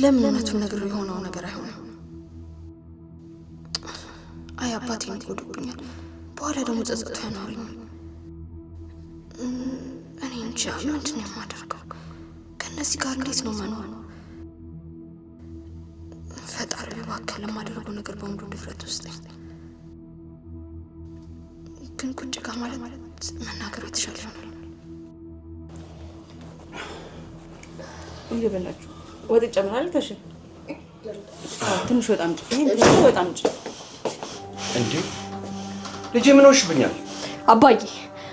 ለምን እውነቱን ነገር የሆነው ነገር አይሆንም? አይ አባቴን ይጎዱብኛል። በኋላ ደግሞ ጸጸቱ ያኖረኛል። እኔ እንጃ ምንድን ነው የማደርገው? ከእነዚህ ጋር እንዴት ነው መኖር? ፈጣሪ እባክህ ለማደርገው ነገር በሙሉ ድፍረት ውስጥ ግን ቁጭ ጋር ማለት መናገር የተሻለ ይሆናል። እየበላችሁ ወጥ ጨምራል። ተሽ ትንሽ ወጣ አምጪ። ይሄን ትንሽ ወጣ አምጪ። እንዴ ልጄ ምን ሆነሽብኛል? አባዬ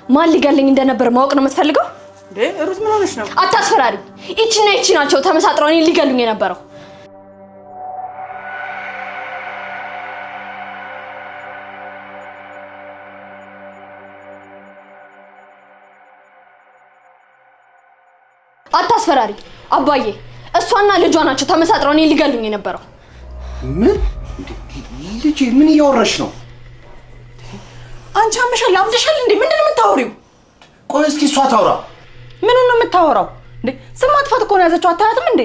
ማን ሊገለኝ እንደነበር ማወቅ ነው የምትፈልገው? እንዴ ሩት ምን ሆነሽ ነው? አታስፈራሪ። እቺና እቺ ናቸው ተመሳጥረው እኔን ሊገሉኝ የነበረው። አታስፈራሪ አባዬ። እሷና ልጇ ናቸው ተመሳጥረው እኔን ሊገሉኝ የነበረው። ምን ልጄ ምን እያወራሽ ነው? አንቺ አመሻል አብደሻል እንዴ? ምንድነው የምታወሪው? ቆይ እስኪ እሷ ታውራ። ምኑን ነው የምታወራው እንዴ? ስም ማጥፋት እኮ ነው ያዘችው። አታያትም እንዴ?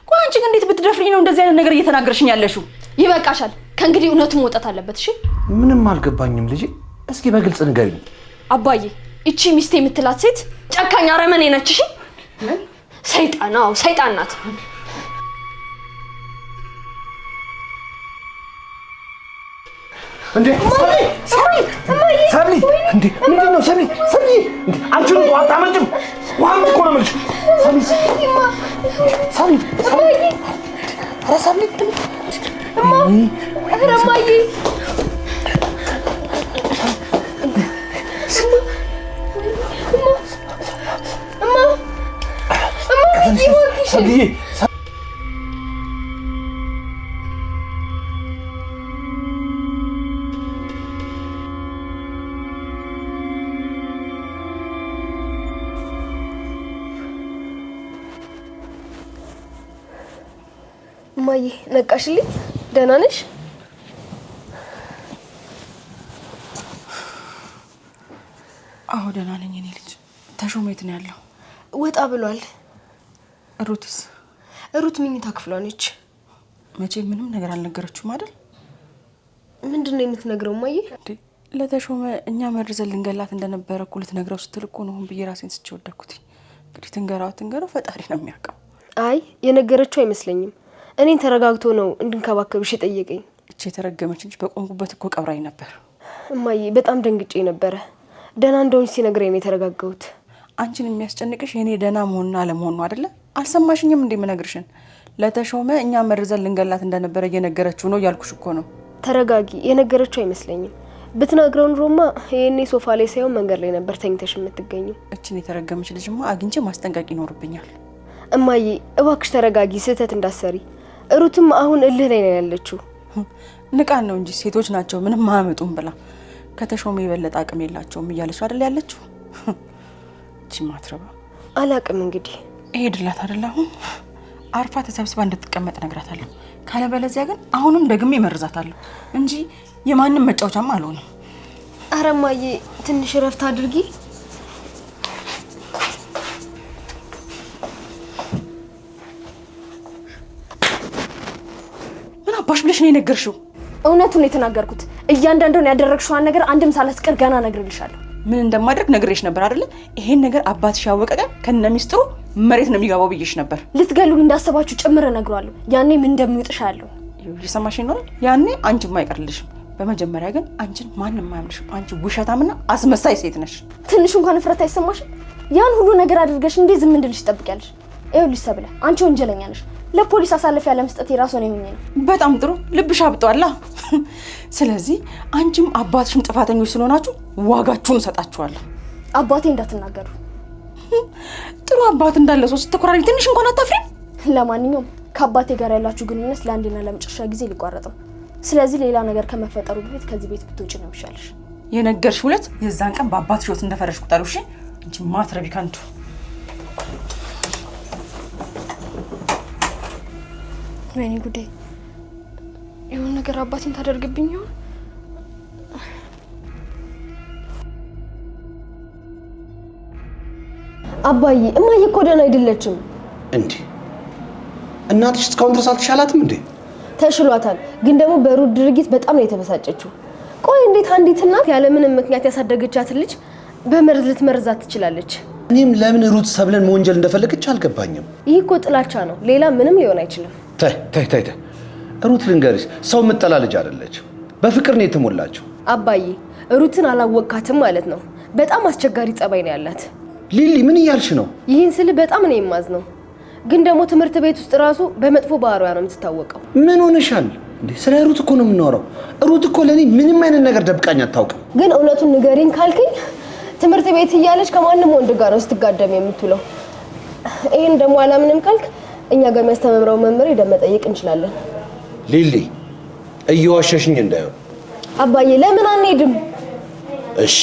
ቆይ አንቺ ግን እንዴት ብትደፍሪኝ ነው እንደዚህ አይነት ነገር እየተናገርሽኝ ያለሽው? ይበቃሻል። ከእንግዲህ እውነቱን መውጣት አለበት። እሺ ምንም አልገባኝም ልጄ። እስኪ በግልጽ ንገሪኝ። አባዬ እቺ ሚስቴ የምትላት ሴት ጨካኝ አረመኔ ነች። እሺ ሰይጣን ነው፣ ሰይጣን ናት። እንዴ ሰብሊ እንዴ ምንድን ነው ሰብሊ? ሰብሊ እንዴ አንቺን እንኳን አታመጭም። ዋም እኮ ነው የምልሽ። ሰብሊ ሰብሊ ሰብሊ ኧረ ሰብሊ ኧረ እማዬ ሰብሊ እማዬ ነቃሽልኝ? ደህና ነሽ? አዎ ደህና ነኝ የኔ ልጅ። ተሾመ የት ነው ያለው? ወጣ ብሏል። ሩትስ? ሩት መኝታ ክፍሏ ነች። መቼ ምንም ነገር አልነገረችውም አይደል? ምንድነው የምትነግረው እማዬ? ለተሾመ እኛ መርዘን ልንገላት እንደነበረ እኮ ልትነግረው ስትል እኮ ነው ብዬ ራሴን ስቼ ወደኩት። እንግዲህ ትንገራው ፈጣሪ ነው የሚያውቀው። አይ የነገረችው አይመስለኝም። እኔን ተረጋግቶ ነው እንድንከባከብሽ የጠየቀኝ። እቺ የተረገመች ልጅ በቆምኩበት እኮ ቀብራኝ ነበር። እማዬ በጣም ደንግጬ ነበረ። ደህና እንደሆንሽ ሲነግረኝ ነው የተረጋጋሁት። አንቺን የሚያስጨንቅሽ የኔ ደህና መሆንና አለመሆን ነው አይደለ? አልሰማሽኝም እንዴ የምነግርሽን? ለተሾመ እኛ መርዘን ልንገላት እንደነበረ እየነገረችው ነው እያልኩሽ እኮ ነው። ተረጋጊ። የነገረችው አይመስለኝም። ብትነግረው ኑሮማ ይሄኔ ሶፋ ላይ ሳይሆን መንገድ ላይ ነበር ተኝተሽ የምትገኘው። እቺን የተረገመች ልጅማ አግኝቼ ማስጠንቀቅ ይኖርብኛል። እማዬ እባክሽ ተረጋጊ፣ ስህተት እንዳሰሪ። ሩትም አሁን እልህ ላይ ነው ያለችው። ንቃን ነው እንጂ ሴቶች ናቸው ምንም ማያመጡም ብላ ከተሾመ የበለጠ አቅም የላቸውም እያለች አይደል ያለችው? እቺ ማትረባ አላቅም። እንግዲህ እሄድላት አይደል? አሁን አርፋ ተሰብስባ እንድትቀመጥ ነግራታለሁ። ካለበለዚያ ግን አሁንም ደግሜ መርዛታለሁ እንጂ የማንም መጫወቻም አልሆነም። ኧረ እማዬ ትንሽ ረፍት አድርጊ። ምን አባሽ ብለሽ ነው የነገርሽው? እውነቱን ነው የተናገርኩት። እያንዳንዱን ያደረግሽዋን ነገር አንድም ሳላስቀር ገና እነግርልሻለሁ። ምን እንደማድረግ ነግሬሽ ነበር አይደል? ይሄን ነገር አባትሽ ያወቀ ቀን ከነሚስጥሩ መሬት ነው የሚገባው ብዬሽ ነበር። ልትገሉኝ እንዳሰባችሁ ጭምር እነግሯለሁ። ያኔ ምን እንደሚውጥሽ አያለሁ። እየሰማሽ ነው? ያኔ አንቺም አይቀርልሽም። በመጀመሪያ ግን አንቺን ማንም አያምንሽም። አንቺ ውሸታምና አስመሳይ ሴት ነሽ። ትንሽ እንኳን እፍረት አይሰማሽም? ያን ሁሉ ነገር አድርገሽ እንዴ ዝም እንድልሽ ትጠብቂያለሽ? ይኸውልሽ ሰብለ፣ አንቺ ወንጀለኛ ነሽ። ለፖሊስ አሳልፍ ያለ መስጠት የራሱ ነው ይሁን ነው። በጣም ጥሩ ልብሽ አብጧላ። ስለዚህ አንቺም አባትሽም ጥፋተኞች ስለሆናችሁ ዋጋችሁን እሰጣችኋለሁ። አባቴ እንዳትናገሩ። ጥሩ አባት እንዳለ ሰው ስትኮራሪ ትንሽ እንኳን አታፍሪም? ለማንኛውም ከአባቴ ጋር ያላችሁ ግንኙነት ለአንዴና ለመጨረሻ ጊዜ ሊቋረጥ ነው። ስለዚህ ሌላ ነገር ከመፈጠሩ በፊት ከዚህ ቤት ብትወጪ ነው ይሻልሽ። የነገርሽ ሁለት የዛን ቀን በአባትሽ ወት እንደፈረሽ ቁጠሩ። እሺ እንጂ ማትረቢ ከንቱ። ወይኔ ጉዴ! የሆነ ነገር አባቴን ታደርግብኝ ይሆን? አባዬ እማዬ እኮ ደህና አይደለችም። እንዴ እናትሽ እስካሁን ድረስ አልተሻላትም እንዴ? ተሽሏታል፣ ግን ደግሞ በሩት ድርጊት በጣም ነው የተበሳጨችው። ቆይ እንዴት አንዲት እናት ያለ ምንም ምክንያት ያሳደገቻትን ልጅ በመርዝ ልትመርዛት ትችላለች? እኔም ለምን ሩት ሰብለን መወንጀል እንደፈለገች አልገባኝም። ይህ እኮ ጥላቻ ነው፣ ሌላ ምንም ሊሆን አይችልም። ተይ ሩት ልንገርሽ፣ ሰው የምትጠላ ልጅ አይደለች። በፍቅር ነው የተሞላችው። አባዬ ሩትን አላወቃትም ማለት ነው። በጣም አስቸጋሪ ጸባይ ነው ያላት። ሊሊ ምን እያልሽ ነው? ይህን ስል በጣም ነው የማዝነው፣ ግን ደግሞ ትምህርት ቤት ውስጥ ራሱ በመጥፎ ባህሪዋ ነው የምትታወቀው። ምን ሆነሻል እንዴ? ስለ ሩት እኮ ነው የምናወራው። ሩት እኮ ለኔ ምንም አይነት ነገር ደብቃኝ አታውቅም። ግን እውነቱን ንገሪኝ ካልከኝ ትምህርት ቤት እያለች ከማንም ወንድ ጋር ነው ስትጋደም የምትውለው። ይሄን ደግሞ አላምንም ካልክ እኛ ጋር የሚያስተምረው መምህር ሄደን መጠየቅ እንችላለን። ሊሊ እየዋሸሽኝ እንዳይሆን። አባዬ ለምን አንሄድም? እሺ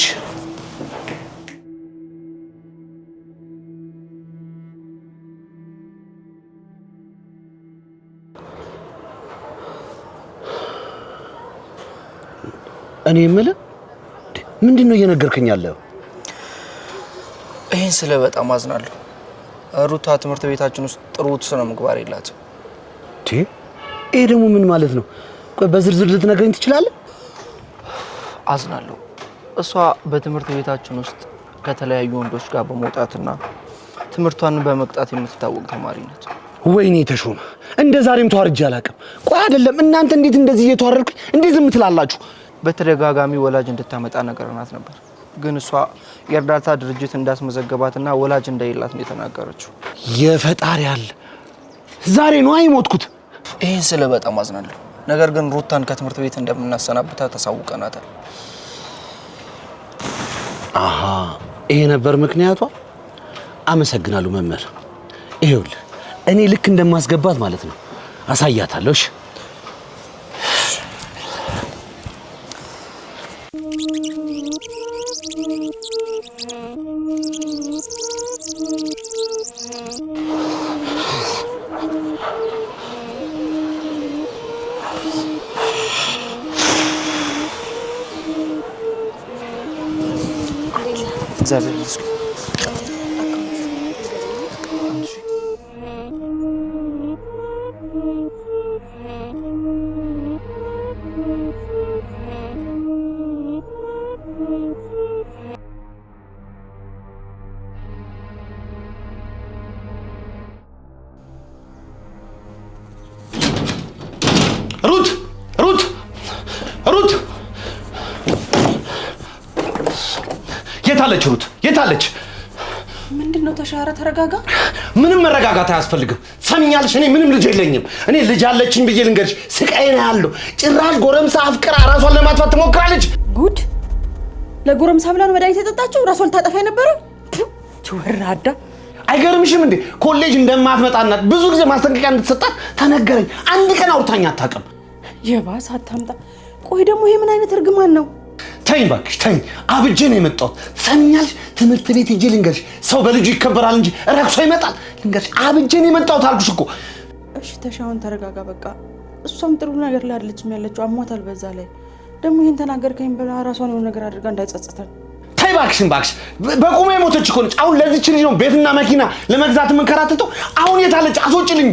እኔ የምልህ ምንድነው እየነገርከኝ ያለው? ይሄን ስለ በጣም አዝናለሁ። ሩታ ትምህርት ቤታችን ውስጥ ጥሩ ስነ ምግባር የላትም። ይሄ ደግሞ ምን ማለት ነው? ቆይ በዝርዝር ልትነግረኝ ትችላለህ? አዝናለሁ። እሷ በትምህርት ቤታችን ውስጥ ከተለያዩ ወንዶች ጋር በመውጣትና ትምህርቷን በመቅጣት የምትታወቅ ተማሪ ነች። ወይኔ ተሾመ፣ እንደ ዛሬም ተዋርጄ አላውቅም። ቆይ አይደለም እናንተ እንዴት እንደዚህ እየተዋረድኩኝ እንዴት ዝም ትላላችሁ? በተደጋጋሚ ወላጅ እንድታመጣ ነገርናት ነበር፣ ግን እሷ የእርዳታ ድርጅት እንዳስመዘገባትና ወላጅ እንደሌላት ነው የተናገረችው። የፈጣሪ አለ ዛሬ ነው አይሞትኩት። ይሄን ስለ በጣም አዝናለሁ። ነገር ግን ሩታን ከትምህርት ቤት እንደምናሰናብታ ተሳውቀናታል። አሃ ይሄ ነበር ምክንያቷ። አመሰግናለሁ መምህር። ይኸውልህ እኔ ልክ እንደማስገባት ማለት ነው አሳያታለሁ። እሺ እግዚአብሔር ይመስገን። ሩት የታለች? ሩት የታለች? ምንድነው? ተሻረ፣ ተረጋጋ። ምንም መረጋጋት አያስፈልግም። ሰምኛለሽ? እኔ ምንም ልጅ የለኝም። እኔ ልጅ አለችኝ ብዬ ልንገርሽ ስቃይ ነው ያለው። ጭራሽ ጎረምሳ አፍቅራ ራሷን ለማጥፋት ትሞክራለች። ጉድ! ለጎረምሳ ብላ ነው መድኃኒት የጠጣችው? ራሷን ልታጠፋ የነበረው ወራዳ። አይገርምሽም እንዴ? ኮሌጅ እንደማትመጣና ብዙ ጊዜ ማስጠንቀቂያ እንድትሰጣት ተነገረኝ። አንድ ቀን አውርታኝ አታውቅም። የባሰ አታምጣ። ቆይ ደግሞ ይሄ ምን አይነት እርግማን ነው? ተይኝ እባክሽ ተይኝ። አብጄ ነው የመጣሁት። ሰምኛለሽ? ትምህርት ቤት ሂጅ ልንገርሽ፣ ሰው በልጁ ይከበራል እንጂ ረክሶ ይመጣል። ልንገርሽ አብጄ ነው የመጣሁት አልኩሽ እኮ። እሺ ተሻውን ተረጋጋ በቃ። እሷም ጥሩ ነገር ላይ አይደለችም ያለችው፣ አሟታል። በዛ ላይ ደግሞ ይሄን ተናገርከኝ ብላ ራሷን የሆነ ነገር አድርጋ እንዳይጸጽተን። ተይ እባክሽን እባክሽ። በቁሜ ሞተች እኮ ነች። አሁን ለዚች ልጅ ነው ቤትና መኪና ለመግዛት የምንከራተተው። አሁን የታለች? አስወጪልኝ።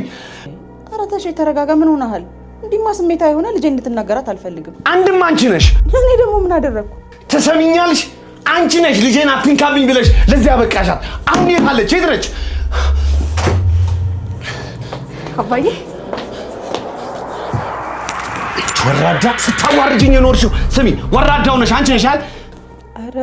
ኧረ ተሽ ተረጋጋ። ምን ሆነሃል? እንዲማ ስሜታዊ ሆነ ልጄ እንድትናገራት አልፈልግም። አንድም አንቺ ነሽ። እኔ ደግሞ ምን አደረኩ? ተሰሚኛለሽ? አንቺ ነሽ ልጄን አትንካብኝ ብለሽ ለዚህ አበቃሻት። አሁን የታለች? የት ነች? አባዬ ወራዳ፣ ስታዋርጅኝ የኖርሽው። ስሚ ወራዳው ነሽ አንቺ ነሽ አይደል? አረ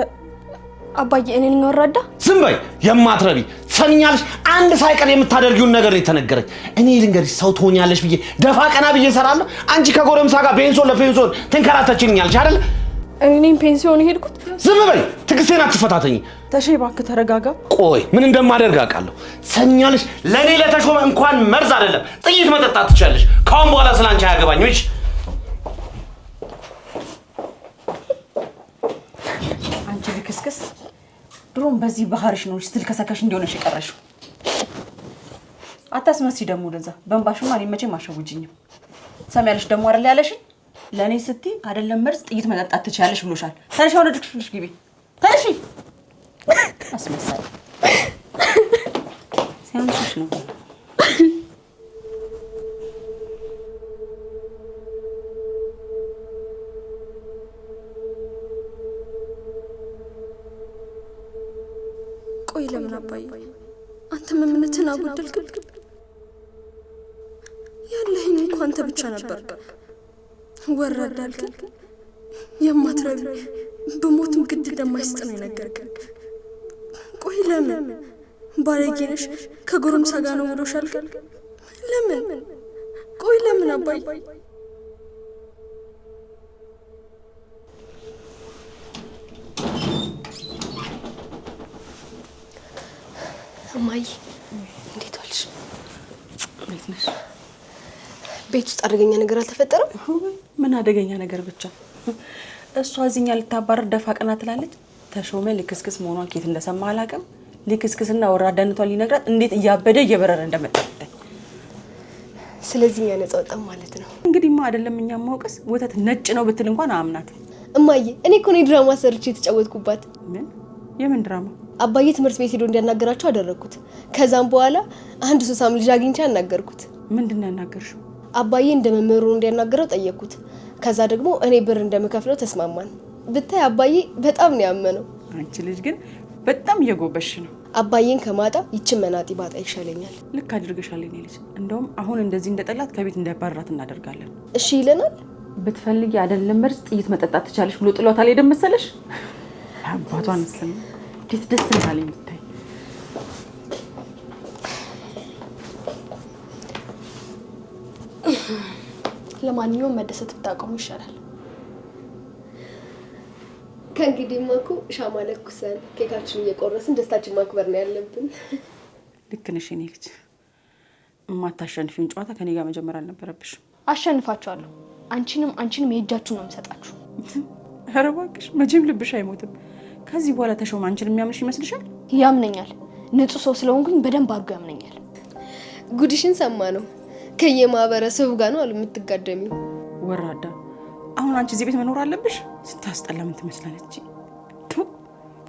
አባዬ እኔ ነኝ ወራዳ? ዝም በይ የማትረቢ። ሰሚኛለሽ? አንድ ሳይቀር የምታደርጊውን ነገር ነው የተነገረኝ። እኔ ልንገርሽ ሰው ትሆኛለሽ ብዬ ደፋ ቀና ብዬ እሰራለሁ። አንቺ ከጎረምሳ ጋር ፔንሶን ለፔንሶን ትንከራተችኛለሽ አይደል? እኔ ነኝ ፔንሲዮን ሄድኩት። ዝም በይ፣ ትዕግስቴን አትፈታተኝ። ተሼ እባክህ ተረጋጋ። ቆይ ምን እንደማደርግ አውቃለሁ። ሰሚኛለሽ? ለኔ ለተሾመ እንኳን መርዝ አይደለም ጥይት መጠጣት ትችያለሽ። ካሁን በኋላ ስላንቺ አያገባኝም። እሺ አንቺ ልክስክስ፣ ድሮም በዚህ ባህርሽ ነው ስትልከሰከሽ እንዲሆነሽ የቀረሽው። አታስመሲ ደግሞ ለዛ በእንባሽማ እኔ መቼም አሸውጅኝም። ሰሚያለሽ ደግሞ አይደል ያለሽኝ? ለኔ ስትይ አይደለም መርዝ ጥይት መጠጣት ትችያለሽ ብሎሻል። ተነሽ ወደ ድክፍልሽ ግቢ። ተነሽ። አስመሳይ ሲያንስሽ ነው። ቆይ ለምን አባዬ አንተም እምነትን አጎደልክብኝ? ያለህኝ እኮ አንተ ብቻ ነበር። ወራዳ አልከኝ። የማትረቢ በሞትም ግድ እንደማይስጥ ነው የነገርከኝ። ቆይ ለምን ባለጌ ነሽ ከጎረምሳ ጋር ነው ብሎሻል? ለምን? ቆይ ለምን አባዬ? እማዬ እንዴት ዋልሽ? እንዴት ነሽ? ቤት ውስጥ አደገኛ ነገር አልተፈጠረም? ምን አደገኛ ነገር ብቻ። እሷ እዚህኛ ልታባረር ደፋ ቀና ትላለች። ተሾመ ልክስክስ መሆኗን ከየት እንደሰማ አላውቅም። ልክስክስና ወራዳነቷን ሊነግራት እንዴት እያበደ እየበረረ እንደመጣ። ስለዚህ እኛ ነፃ ወጣን ማለት ነው። እንግዲህማ አይደለም እኛም ማውቀስ ወተት ነጭ ነው ብትል እንኳን አምናትም። እማዬ እኔ እኮ ነው ድራማ ሰርቼ የተጫወትኩባት። ምን? የምን ድራማ? አባዬ ትምህርት ቤት ሄዶ እንዲያናገራቸው አደረኩት። ከዛም በኋላ አንድ ሱሳም ልጅ አግኝቼ አናገርኩት። ምንድን ነው ያናገርሽው? አባዬ እንደመመሩ እንዲያናገረው ጠየቅኩት። ከዛ ደግሞ እኔ ብር እንደምከፍለው ተስማማን። ብታይ አባዬ በጣም ነው ያመነው። አንቺ ልጅ ግን በጣም እየጎበሽ ነው። አባዬን ከማጣ ይችን መናጢ ባጣ ይሻለኛል። ልክ አድርገሻል የኔ ልጅ። እንደውም አሁን እንደዚህ እንደጠላት ከቤት እንዳባረራት እናደርጋለን። እሺ ይለናል። ብትፈልጊ አይደለም መርዝ ጥይት መጠጣት ትቻለሽ ብሎ ጥሏት አልሄደም መሰለሽ? አባቷን ስም እንዴት ደስ እንዳለኝ ብታይ። ለማንኛውም መደሰት ብታቆሙ ይሻላል። ከእንግዲህማ እኮ ሻማ ለኩሰን ኬካችን እየቆረስን ደስታችን ማክበር ነው ያለብን። ልክ ነሽ የኔ ልጅ። የማታሸንፊውን ጨዋታ ከኔ ጋር መጀመር አልነበረብሽም። አሸንፋችኋለሁ። አንቺንም የእጃችሁ ነው የምሰጣችሁ። ኧረ እባክሽ መቼም ልብሽ አይሞትም። ከዚህ በኋላ ተሾመ አንቺን የሚያምንሽ ይመስልሻል? ያምነኛል። ንጹህ ሰው ስለሆንኩኝ በደንብ አድርጎ ያምነኛል። ጉድሽን ሰማ ነው። ከየማህበረሰቡ ጋር ነው አሉ የምትጋደሚው። ወራዳ። አሁን አንቺ እዚህ ቤት መኖር አለብሽ? ስታስጠላ ምን ትመስላለች?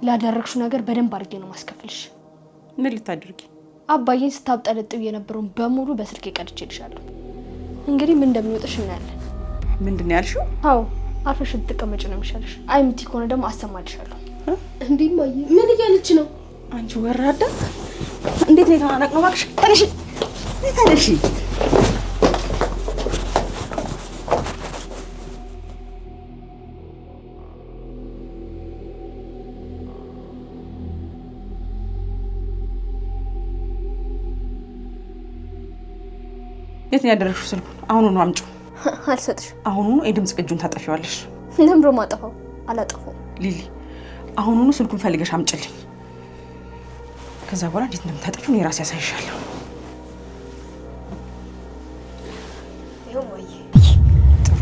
ላደረግሽው ነገር በደንብ አድርጌ ነው ማስከፍልሽ። ምን ልታደርጊ? አባዬን ስታብጠለጥብ የነበረውን በሙሉ በስልክ ቀድቼልሻለሁ። እንግዲህ ምን እንደሚወጥሽ እናያለን። ምንድን ነው ያልሽው? አዎ አርፈሽ ብትቀመጪ ነው የሚሻልሽ። አይ ምቲ ከሆነ ደግሞ አሰማልሻለሁ። እንዴ ማየ ምን እያለች ነው? አንቺ ወራዳ! እንዴት ነው የተናነቅነው? እባክሽ ተነሺ፣ ተነሺ። የት ነው ያደረግሽው ስልኩን? አሁኑኑ አምጪው። አልሰጥሽ። አሁኑኑ የድምጽ ቅጁን ታጠፊዋለሽ። ለምሮ ማጠፋው? አላጠፋው። ሊሊ አሁኑኑ ስልኩን ፈልገሽ አምጪልኝ። ከዛ በኋላ እንዴት እንደምታጠፊው እኔ ራሴ ያሳይሻለሁ። ይሄው ማየ ጥሩ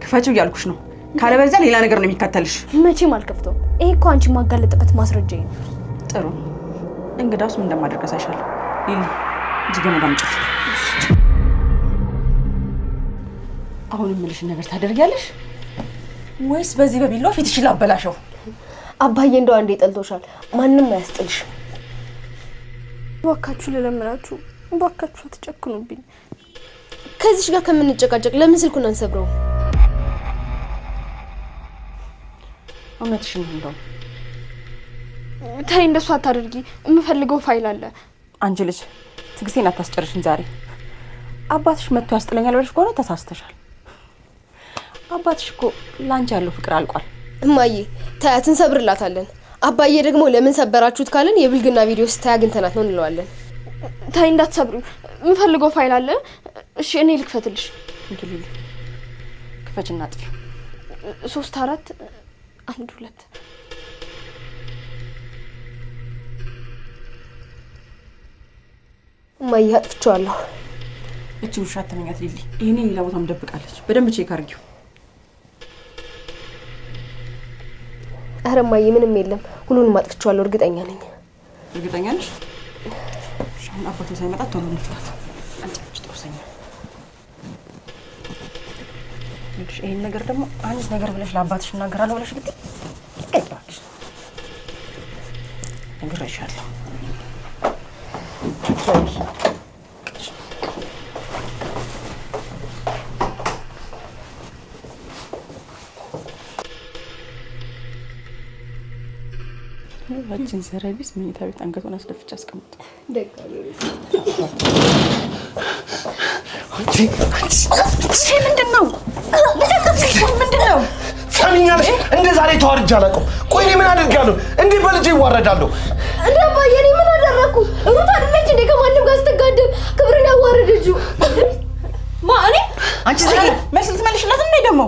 ክፈችው እያልኩሽ ነው። ካለበለዚያ ሌላ ነገር ነው የሚከተልሽ። መቼም አልከፍተውም። ይሄ እኮ አንቺ ማጋለጥበት ማስረጃዬ ነው። ጥሩ እንግዳውስ ምን እንደማደርግ አሳይሻለሁ። ሊሊ እዚህ ገመድ አምጪልኝ። አሁን የምልሽን ነገር ታደርጊያለሽ ወይስ በዚህ በቢላው ፊትሽ ላበላሸው? አባዬ እንደው አንዴ ጠልቶሻል። ማንም አያስጥልሽ። እባካችሁ ልለምናችሁ፣ እባካችሁ አትጨክኑብኝ። ከዚህ ጋር ከምንጨቃጨቅ ለምን ስልኩን አንሰብረው? እውነትሽን እንደው ታይ፣ እንደሱ አታደርጊ። የምፈልገው ፋይል አለ። አንቺ ልጅ ትግስቴን አታስጨርሽኝ ዛሬ። አባትሽ መጥቶ ያስጥለኛል ብለሽ ከሆነ ተሳስተሻል። አባትሽ እኮ ላንቺ ያለው ፍቅር አልቋል። እማዬ ታያት እንሰብርላታለን። አባዬ ደግሞ ለምን ሰበራችሁት ካለን የብልግና ቪዲዮ ስታይ አግኝተናት ነው እንለዋለን። ታይ እንዳትሰብሩ፣ የምፈልገው ፋይል አለ። እሺ እኔ ልክፈትልሽ። እንግዲህ ክፈችና አጥፊ። 3 4 1 2 እማዬ አጥፍቼዋለሁ። እቺ ውሻ አትመኛት ሊሊ። ይሄኔ ሌላ ቦታ ደብቃለች። በደንብ ቼክ አድርጊው። ኧረ እማዬ ምንም የለም። ሁሉንም አጥፍቼዋለሁ። እርግጠኛ ነኝ። እርግጠኛ ነሽ? አሁን አባቴ ሳይመጣ ቶሎ እንፍታት። አንቺ ጥሩሰኛ ልጅ። ይሄን ነገር ደግሞ አንድ ነገር ብለሽ ለአባትሽ እናገራለሁ ብለሽ ብትይ ይቀጥላልሽ። ነግሬሻለሁ። ያችን ዘረቢስ መኝታ ቤት አንገቷን አስደፍቼ አስቀምጥ። ምንድነው? ምንድነው? ሰሚኛለሽ? እንደ ዛሬ ተዋርጄ አላውቅም። ቆይ እኔ ምን አደርጋለሁ? እንዴ በልጄ ይዋረዳለሁ? እንዴ አባዬ እኔ ምን አደረኩ? ሩት አይደለች እንዴ ከማንም ጋር ስትጋደም ክብርን ያዋረደችው? እኔ አንቺ ዘይ መልስ ልትመልሽላት እንዴ ደግሞ?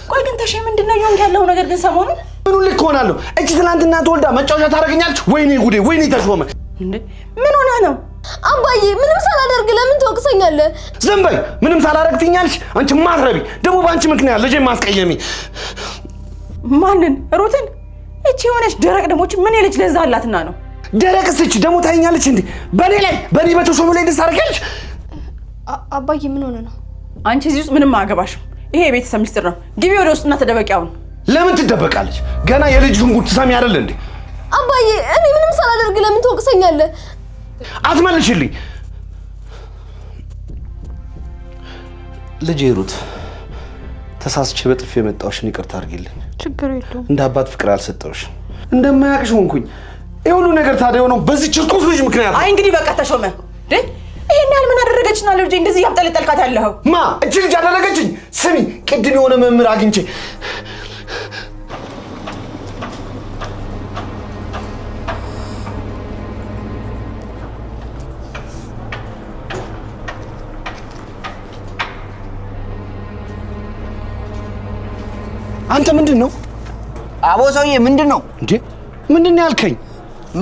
ቆይ ግን ተሼ ምንድነው እየሆንክ ያለው ነገር ግን ሰሞኑን ምኑን ልክ ሆናለሁ? እቺ ትናንትና ተወልዳ መጫወቻ ታደርገኛለች? ወይኔ ጉዴ! ወይኔ ተሾመ! እንዴ ምን ሆነ ነው? አባዬ ምንም ሳላደርግ ለምን ትወቅሰኛለህ? ዝም በይ! ምንም ሳላደርግ ትኛለሽ? አንቺ ማትረቢ! ደግሞ በአንቺ ምክንያት ልጄ ማስቀየሚ። ማንን? ሩትን? እቺ የሆነች ደረቅ ደሞች ምን የልጅ ለዛ አላትና ነው? ደረቅስ እቺ ደግሞ ታይኛለች እንዴ? በኔ በተሾመ ላይ ደስ አደርጋለች? አባዬ ምን ሆነ ነው? አንቺ እዚህ ውስጥ ምንም አያገባሽም። ይሄ የቤተሰብ ሚስጥር ነው። ግቢ ወደ ውስጥና ተደበቂያውን። ለምን ትደበቃለች? ገና የልጅቱን ጉድ ትሰሚ አይደል እንዴ? አባዬ እኔ ምንም ሳላደርግ ለምን ትወቅሰኛለህ? አትመልሽልኝ። ልጄ ሩት ተሳስቼ በጥፊ የመጣሁሽን ይቅርታ አድርጊልኝ። ችግር የለውም። እንደ አባት ፍቅር አልሰጠሁሽም። እንደማያውቅሽ ሆንኩኝ። ይሄ ሁሉ ነገር ታዲያ የሆነው በዚህ ችርኩስ ልጅ ምክንያት። አይ እንግዲህ በቃ ተሾመ። ይሄን ያህል ምን አደረገችና ልጄ እንደዚህ ያምጠለጠልካት ያለኸው? ማ እቺ ልጅ አደረገችኝ? ስሚ ቅድም የሆነ መምህር አግኝቼ አንተ ምንድን ነው? አቦ ሰውዬ ምንድን ነው እንዴ? ምንድን ነው ያልከኝ?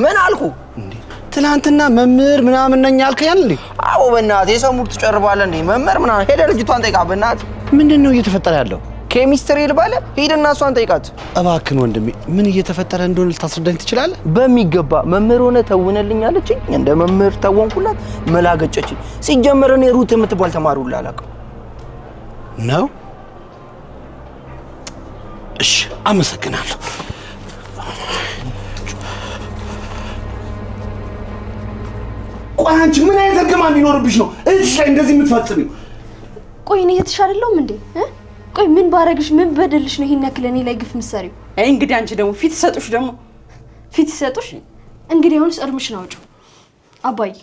ምን አልኩ እንዴ? ትናንትና መምህር ምናምን ነኝ ያልከኝ አይደል? አቦ በእናትህ የሰው ሙድ ትጨርባለህ እንዴ? መምህር ምናምን ሄደህ ልጅቷን ጠይቃ በእናትህ። ምንድን ነው እየተፈጠረ ያለው? ኬሚስትሪ ልባለ ሂድና እሷን ጠይቃት። እባክህን ወንድሜ ምን እየተፈጠረ እንደሆነ ልታስረዳኝ ትችላለህ? በሚገባ መምህር ሆነ ተውነልኝ አለችኝ። እንደ መምህር ተወንኩላት፣ መላገጨችኝ። ሲጀመር እኔ ሩት የምትባል ተማሪ ሁላ አላውቅም ነው። እሺ አመሰግናለሁ። ቆይ አንቺ ምን አይነት እርግማን ቢኖርብሽ ነው እህትሽ ላይ እንደዚህ የምትፈጽሚው? ቆይ እኔ እህትሽ አይደለሁም እንዴ? ቆይ ምን ባረግሽ ምን በደልሽ ነው ይሄን ያክል እኔ ላይ ግፍ ምትሰሪው? አይ እንግዲህ አንቺ ደግሞ ፊት ሰጡሽ እንግዲህ አሁንስ እርምሽን አውጪው። አባዬ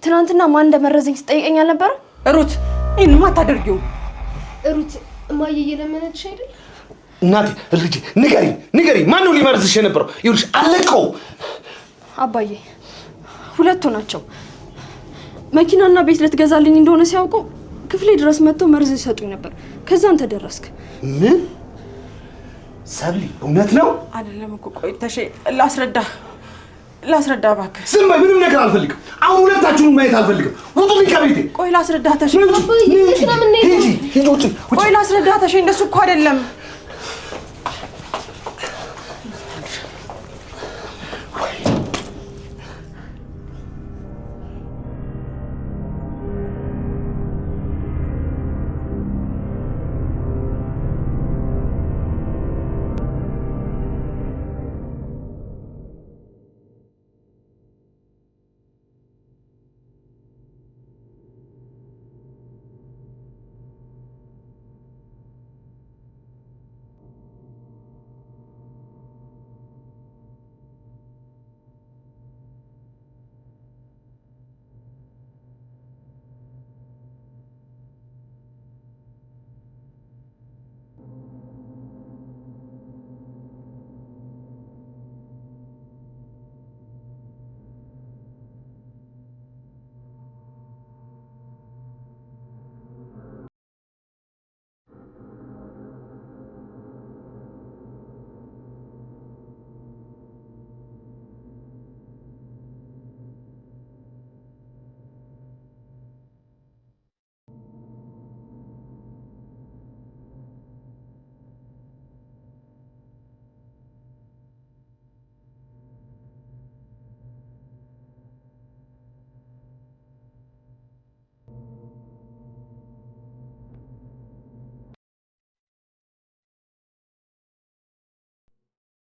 ትናንትና ማን እንደመረዘኝ ትጠይቀኝ አልነበረ? ሩት ይሄንማ አታደርጊው። ሩት እማዬ እየለመነችሽ አይደል? እናቴ ልጄ ንገሪኝ ማን ነው ሊመርዝሽ የነበረው? ይኸውልሽ አለቀው። አባዬ ሁለቱ ናቸው። መኪናና ቤት ልትገዛልኝ እንደሆነ ሲያውቁ ክፍሌ ድረስ መጥተው መርዝ ይሰጡኝ ነበር። ከዛ አንተ ደረስክ። ምን ሰብሊ እውነት ነው? አይደለም እኮ ቆይ ተሼ ላስረዳ እባክህ። ዝም በይ። ምንም ነገር አልፈልግም። አሁን ሁለታችሁን ማየት አልፈልግም። ውጡልኝ ከቤቴ። ቆይ ላስረዳ ተሼ። ሂጂ። ቆይ ላስረዳ ተሼ። እንደሱ እኮ አይደለም።